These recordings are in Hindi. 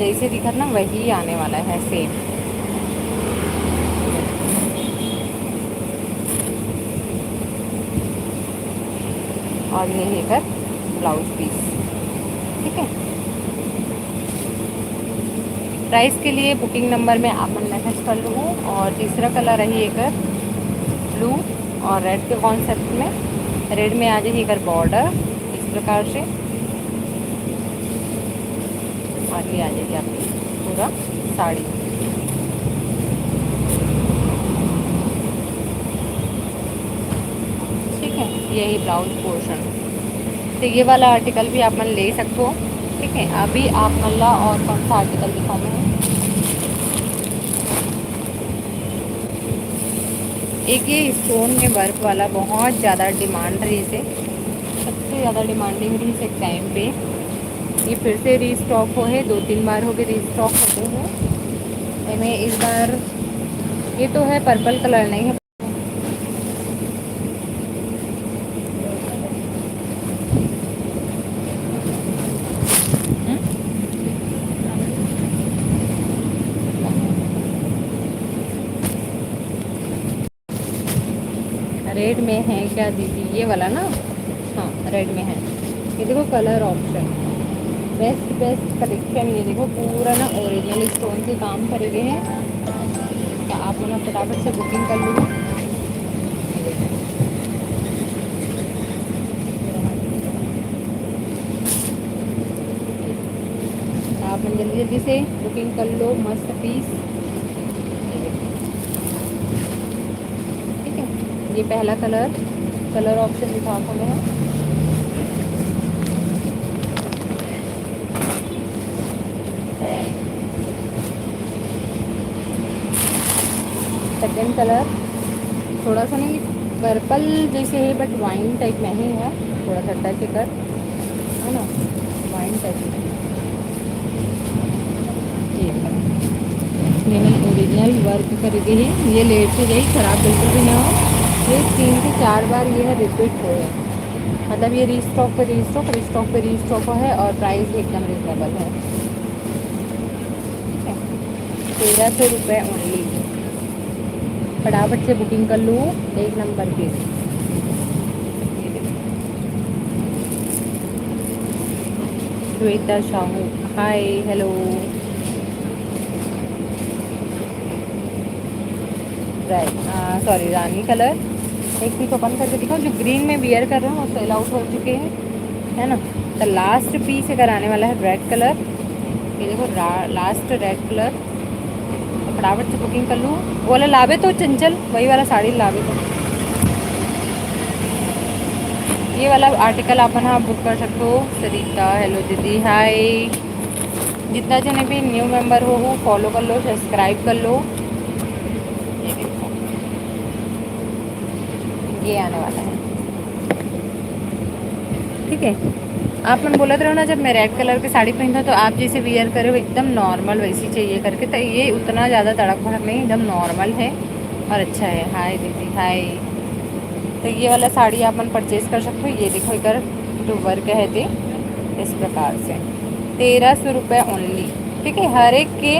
जैसे दिखा ना वही आने वाला है सेम। और ये है कर ब्लाउज पीस। ठीक है, प्राइस के लिए बुकिंग नंबर में आप मैसेज कर लूँ। और तीसरा कलर है एक ब्लू और रेड के कॉन्सेप्ट में। रेड में आ जाइए कर बॉर्डर इस प्रकार से, और ये आ जाएगी आपकी पूरा साड़ी। ठीक है, यही ब्लाउज पोर्शन। तो ये वाला आर्टिकल भी आप मन ले सकते हो। ठीक है, अभी आप मल्ला और कौन सा आर्टिकल दिखाऊँ मैं। एक ये स्टोन में वर्क वाला बहुत ज़्यादा डिमांड रही से, सबसे ज़्यादा डिमांडिंग रही से टाइम पे। ये फिर से रीस्टॉक हो है, 2-3 बार हो गए रीस्टॉक होते हैं इनमें। इस बार ये तो है पर्पल कलर नहीं है। रेड में है क्या दीदी ये वाला ना? हाँ रेड में है। ये देखो colour option, best best collection. ये देखो पूरा ना ओरिजिनल स्टोन से काम करे हुए हैं। तो आप ना फटाफट से बुकिंग कर लो। आप जल्दी जल्दी से बुकिंग कर लो, मस्त पीस। ठीक है, ये पहला कलर, कलर ऑप्शन दिखाता हूँ मैं। सेकेंड कलर थोड़ा सा नहीं पर्पल जैसे है बट वाइन टाइप में ही है, थोड़ा सा टच कर है ना, वाइन टच में। ये मैंने ओरिजिनल वर्क कर दी है। ये लेट से गई, खराब बिल्कुल भी ना हो। ये 3 से 4 बार ये है रिपीट हो है, मतलब ये रीस्टॉक पे रीस्टॉक, रीस्टॉक पे रीस्टॉक है। और प्राइस भी एकदम रिजनेबल है। ठीक है, 1300 रुपये ओनली। फटाफट से बुकिंग कर लूँ, एक नंबर की। Shweta Sahu, hi hello. Sorry रानी कलर। एक पीस ओपन करके दिखाओ, जो ग्रीन में वियर कर रहे हो वो सेल आउट हो चुके हैं है ना। तो लास्ट पीस अगर आने वाला है रेड कलर। ये देखो लास्ट रेड कलर। तो फटाफट से बुकिंग कर लूँ। वो वाला लावे तो चंचल, वही वाला साड़ी लावे तो ये वाला आर्टिकल आप ना बुक कर सकते हो। सरिता हेलो दीदी हाय। जितना जने भी न्यू मेंबर हो फॉलो कर लो, सब्सक्राइब कर लो। ये देखो ये आने वाला है। ठीक है, आप मन बोलते रहो ना जब मैं रेड कलर की साड़ी पहनता तो आप जैसे वियर करे हो एकदम नॉर्मल वैसी चाहिए करके। तो ये उतना ज़्यादा तड़क भड़क नहीं, एकदम नॉर्मल है और अच्छा है। हाय दीदी हाय। तो ये वाला साड़ी आप मन परचेज़ कर सकते हो। ये देखो इधर जो वर्क है थे इस प्रकार से, 1300 रुपये ओनली। ठीक है, हर एक के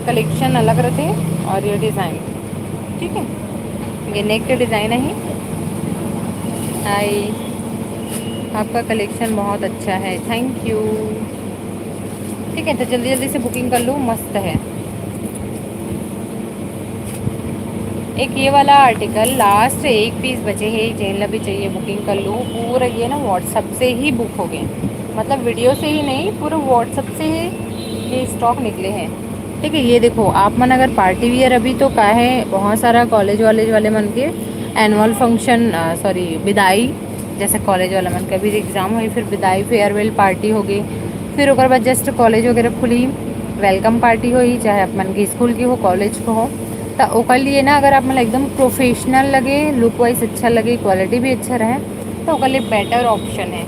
कलेक्शन अलग रहते और ये डिज़ाइन। ठीक है, ये नेक के डिज़ाइन है। हाय, आपका कलेक्शन बहुत अच्छा है, थैंक यू। ठीक है, तो जल्दी जल्दी से बुकिंग कर लो, मस्त है। एक ये वाला आर्टिकल लास्ट एक पीस बचे हैं, जेल भी चाहिए, बुकिंग कर लो। पूरा ये ना व्हाट्सअप से ही बुक हो गए, मतलब वीडियो से ही नहीं, पूरा व्हाट्सअप से ही ये स्टॉक निकले हैं। ठीक है, ये देखो आप मन अगर पार्टी वियर अभी तो का है बहुत सारा कॉलेज वालेज वाले मन के एनुअल फंक्शन, सॉरी विदाई, जैसे कॉलेज वाला मन का भी एग्ज़ाम हुई, फिर विदाई फेयरवेल पार्टी हो गई, फिर ओकर बाद जस्ट कॉलेज वगैरह खुली, वेलकम पार्टी हुई, चाहे अपन की स्कूल की हो कॉलेज को हो। तो ओकर लिए ना अगर आप मतलब एकदम प्रोफेशनल लगे, लुक वाइज अच्छा लगे, क्वालिटी भी अच्छा रहे, तो ओकर लिए बेटर ऑप्शन है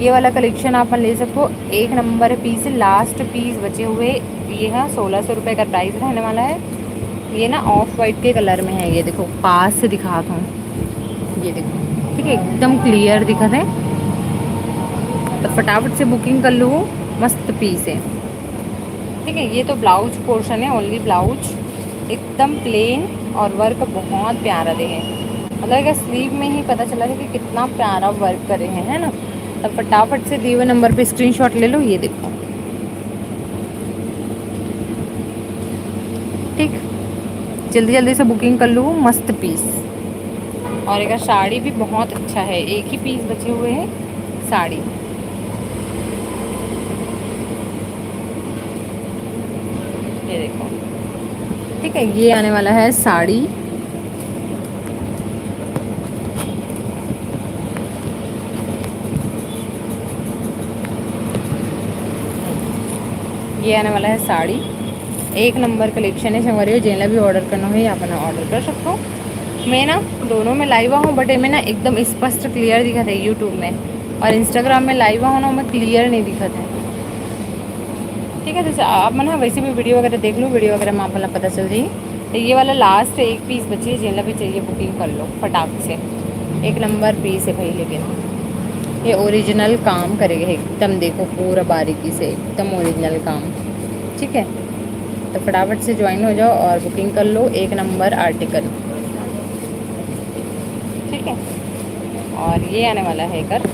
ये वाला कलेक्शन। आप ले सकते हो, एक नंबर पीस, लास्ट पीस बचे हुए ये है। 1600 रुपये का प्राइस रहने वाला है। ये ना ऑफ वाइट के कलर में है। ये देखो पास से दिखाता हूँ, ये देखो ठीक है एकदम क्लियर दिखत है। तो फटाफट से बुकिंग कर लो, मस्त पीस है। ठीक है। ये तो ब्लाउज पोर्शन है, ओनली ब्लाउज, एकदम प्लेन और वर्क बहुत प्यारा दे है। मतलब अगर स्लीव में ही पता चला है कि कितना प्यारा वर्क करे हैं, है ना। तब फटाफट से दिए हुए नंबर पे स्क्रीनशॉट ले लो। ये देखो, ठीक, जल्दी जल्दी से बुकिंग कर लो। मस्त पीस। और एक साड़ी भी बहुत अच्छा है, एक ही पीस बचे हुए हैं साड़ी। ये देखो, ठीक है। ये आने वाला है साड़ी, ये आने वाला है साड़ी। एक नंबर कलेक्शन है संगवारी। जेला भी ऑर्डर करना हो या अपना ऑर्डर कर सकते हो। मैं ना दोनों में लाइव हूँ, बट मैं ना एकदम स्पष्ट क्लियर दिखा है यूट्यूब में, और इंस्टाग्राम में लाइव हूँ ना, मैं क्लियर नहीं दिखत है। ठीक है, तो आप ना वैसे भी वीडियो वगैरह देख लो, वीडियो वगैरह में आपको पता चल जाए। तो ये वाला लास्ट एक पीस बची है, जेला भी चाहिए बुकिंग कर लो फटाक से। एक नंबर पीस है भाई, लेकिन ये ओरिजिनल काम करेगा एकदम। देखो पूरा बारीकी से एकदम ओरिजिनल काम। ठीक है, तो फटाफट से ज्वाइन हो जाओ और बुकिंग कर लो। एक नंबर आर्टिकल, ठीक है। और ये आने वाला है कर